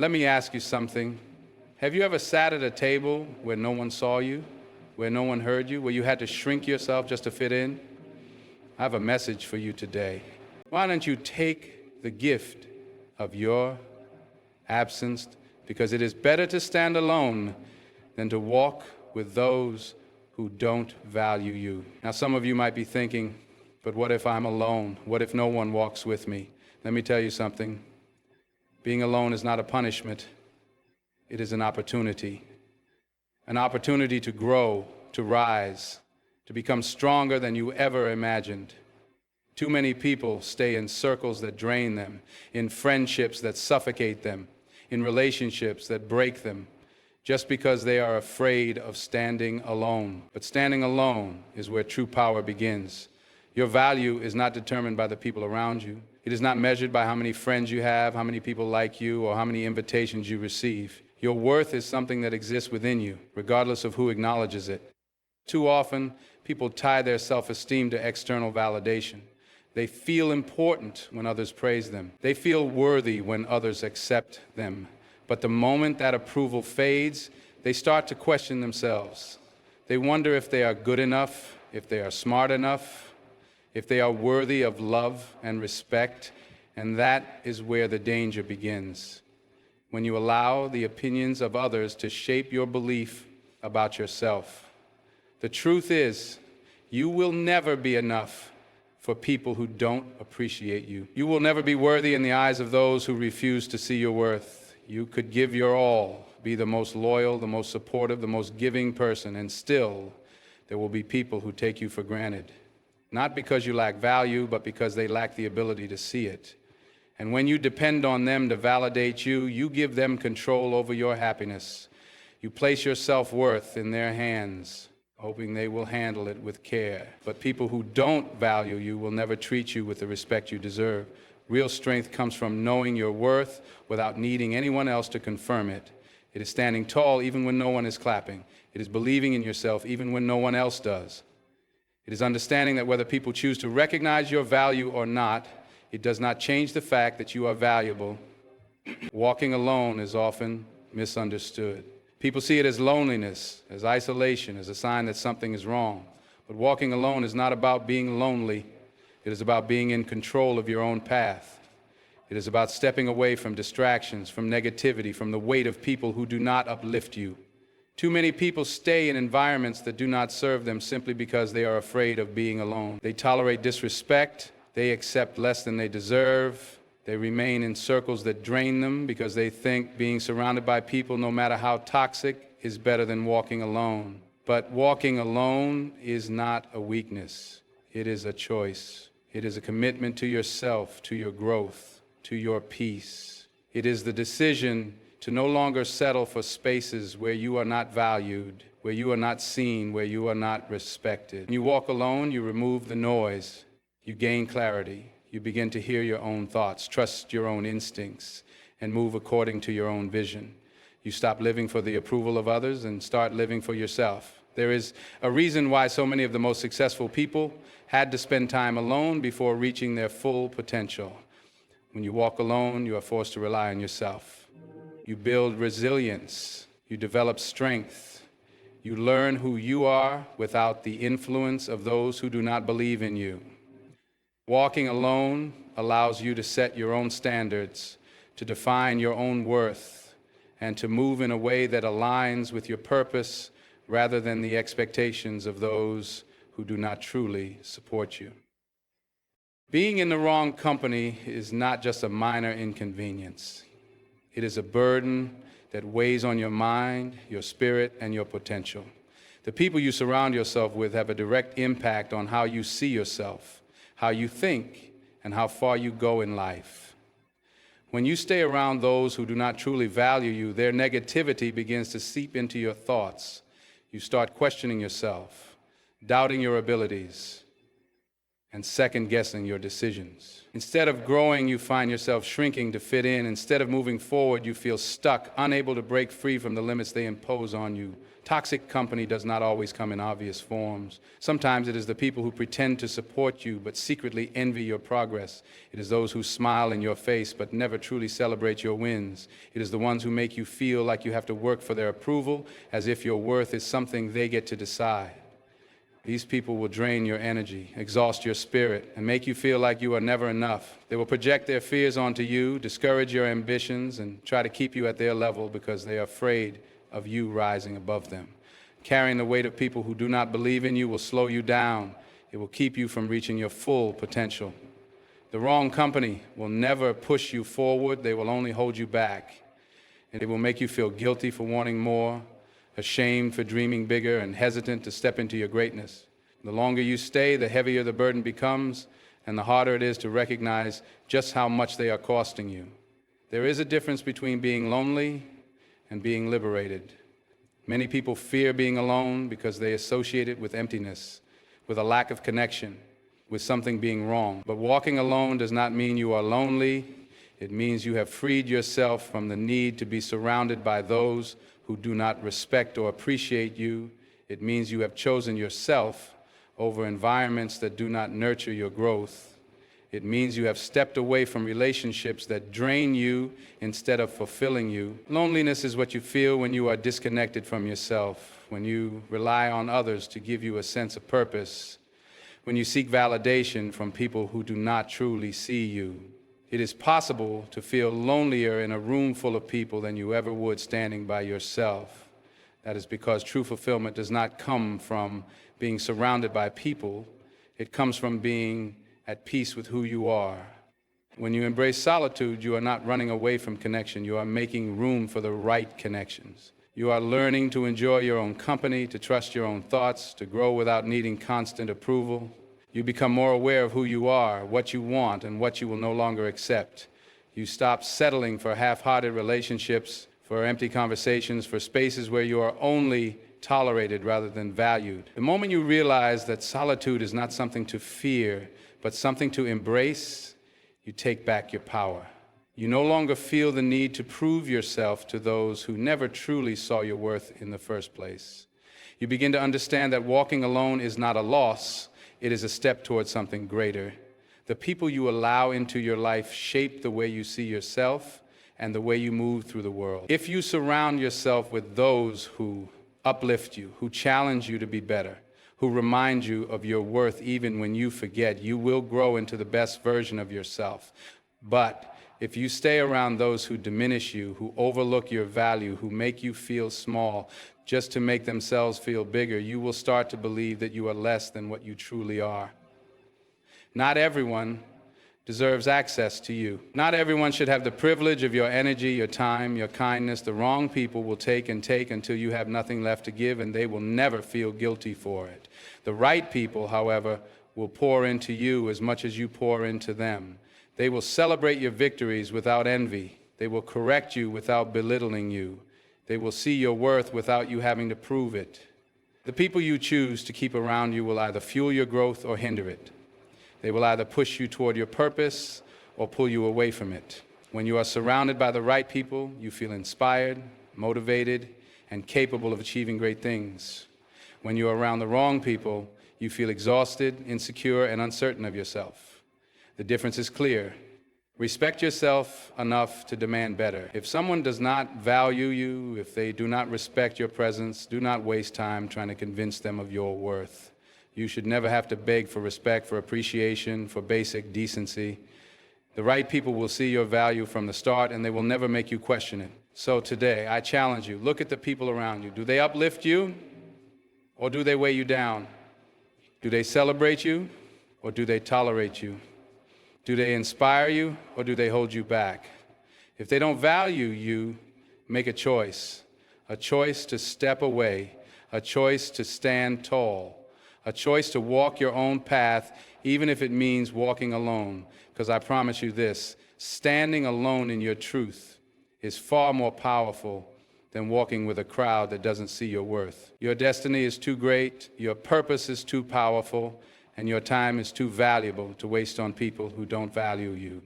Let me ask you something. Have you ever sat at a table where no one saw you, where no one heard you, where you had to shrink yourself just to fit in? I have a message for you today. Why don't you take the gift of your absence, because it is better to stand alone than to walk with those who don't value you. Now, some of you might be thinking, but what if I'm alone? What if no one walks with me? Let me tell you something. Being alone is not a punishment. It is an opportunity to grow, to rise, to become stronger than you ever imagined. Too many people stay in circles that drain them, in friendships that suffocate them, in relationships that break them, just because they are afraid of standing alone. But standing alone is where true power begins. Your value is not determined by the people around you. It is not measured by how many friends you have, how many people like you, or how many invitations you receive. Your worth is something that exists within you, regardless of who acknowledges it. Too often, people tie their self-esteem to external validation. They feel important when others praise them. They feel worthy when others accept them. But the moment that approval fades, they start to question themselves. They wonder if they are good enough, if they are smart enough, if they are worthy of love and respect, and that is where the danger begins. When you allow the opinions of others to shape your belief about yourself. The truth is, you will never be enough for people who don't appreciate you. You will never be worthy in the eyes of those who refuse to see your worth. You could give your all, be the most loyal, the most supportive, the most giving person, and still there will be people who take you for granted. Not because you lack value, but because they lack the ability to see it. And when you depend on them to validate you, you give them control over your happiness. You place your self-worth in their hands, hoping they will handle it with care. But people who don't value you will never treat you with the respect you deserve. Real strength comes from knowing your worth without needing anyone else to confirm it. It is standing tall even when no one is clapping. It is believing in yourself even when no one else does. It is understanding that whether people choose to recognize your value or not, it does not change the fact that you are valuable. Walking alone is often misunderstood. People see it as loneliness, as isolation, as a sign that something is wrong. But walking alone is not about being lonely. It is about being in control of your own path. It is about stepping away from distractions, from negativity, from the weight of people who do not uplift you. Too many people stay in environments that do not serve them simply because they are afraid of being alone. They tolerate disrespect. They accept less than they deserve. They remain in circles that drain them because they think being surrounded by people, no matter how toxic, is better than walking alone. But walking alone is not a weakness. It is a choice. It is a commitment to yourself, to your growth, to your peace. It is the decision to no longer settle for spaces where you are not valued, where you are not seen, where you are not respected. When you walk alone, you remove the noise. You gain clarity. You begin to hear your own thoughts, trust your own instincts, and move according to your own vision. You stop living for the approval of others and start living for yourself. There is a reason why so many of the most successful people had to spend time alone before reaching their full potential. When you walk alone, you are forced to rely on yourself. You build resilience. You develop strength. You learn who you are without the influence of those who do not believe in you. Walking alone allows you to set your own standards, to define your own worth, and to move in a way that aligns with your purpose rather than the expectations of those who do not truly support you. Being in the wrong company is not just a minor inconvenience. It is a burden that weighs on your mind, your spirit, and your potential. The people you surround yourself with have a direct impact on how you see yourself, how you think, and how far you go in life. When you stay around those who do not truly value you, their negativity begins to seep into your thoughts. You start questioning yourself, doubting your abilities, and second-guessing your decisions. Instead of growing, you find yourself shrinking to fit in. Instead of moving forward, you feel stuck, unable to break free from the limits they impose on you. Toxic company does not always come in obvious forms. Sometimes it is the people who pretend to support you but secretly envy your progress. It is those who smile in your face but never truly celebrate your wins. It is the ones who make you feel like you have to work for their approval, as if your worth is something they get to decide. These people will drain your energy, exhaust your spirit, and make you feel like you are never enough. They will project their fears onto you, discourage your ambitions, and try to keep you at their level because they are afraid of you rising above them. Carrying the weight of people who do not believe in you will slow you down. It will keep you from reaching your full potential. The wrong company will never push you forward. They will only hold you back. And it will make you feel guilty for wanting more, ashamed for dreaming bigger, and hesitant to step into your greatness. The longer you stay, the heavier the burden becomes, and the harder it is to recognize just how much they are costing you. There is a difference between being lonely and being liberated. Many people fear being alone because they associate it with emptiness, with a lack of connection, with something being wrong. But walking alone does not mean you are lonely. It means you have freed yourself from the need to be surrounded by those who do not respect or appreciate you. It means you have chosen yourself over environments that do not nurture your growth. It means you have stepped away from relationships that drain you instead of fulfilling you. Loneliness is what you feel when you are disconnected from yourself, when you rely on others to give you a sense of purpose, when you seek validation from people who do not truly see you. It is possible to feel lonelier in a room full of people than you ever would standing by yourself. That is because true fulfillment does not come from being surrounded by people. It comes from being at peace with who you are. When you embrace solitude, you are not running away from connection. You are making room for the right connections. You are learning to enjoy your own company, to trust your own thoughts, to grow without needing constant approval. You become more aware of who you are, what you want, and what you will no longer accept. You stop settling for half-hearted relationships, for empty conversations, for spaces where you are only tolerated rather than valued. The moment you realize that solitude is not something to fear, but something to embrace, you take back your power. You no longer feel the need to prove yourself to those who never truly saw your worth in the first place. You begin to understand that walking alone is not a loss. It is a step towards something greater. The people you allow into your life shape the way you see yourself and the way you move through the world. If you surround yourself with those who uplift you, who challenge you to be better, who remind you of your worth even when you forget, you will grow into the best version of yourself. But if you stay around those who diminish you, who overlook your value, who make you feel small just to make themselves feel bigger, you will start to believe that you are less than what you truly are. Not everyone deserves access to you. Not everyone should have the privilege of your energy, your time, your kindness. The wrong people will take and take until you have nothing left to give, and they will never feel guilty for it. The right people, however, will pour into you as much as you pour into them. They will celebrate your victories without envy. They will correct you without belittling you. They will see your worth without you having to prove it. The people you choose to keep around you will either fuel your growth or hinder it. They will either push you toward your purpose or pull you away from it. When you are surrounded by the right people, you feel inspired, motivated, and capable of achieving great things. When you are around the wrong people, you feel exhausted, insecure, and uncertain of yourself. The difference is clear. Respect yourself enough to demand better. If someone does not value you, if they do not respect your presence, do not waste time trying to convince them of your worth. You should never have to beg for respect, for appreciation, for basic decency. The right people will see your value from the start, and they will never make you question it. So today, I challenge you, look at the people around you. Do they uplift you, or do they weigh you down? Do they celebrate you, or do they tolerate you? Do they inspire you, or do they hold you back? If they don't value you, make a choice to step away, a choice to stand tall, a choice to walk your own path, even if it means walking alone. Because I promise you this, standing alone in your truth is far more powerful than walking with a crowd that doesn't see your worth. Your destiny is too great, your purpose is too powerful, and your time is too valuable to waste on people who don't value you.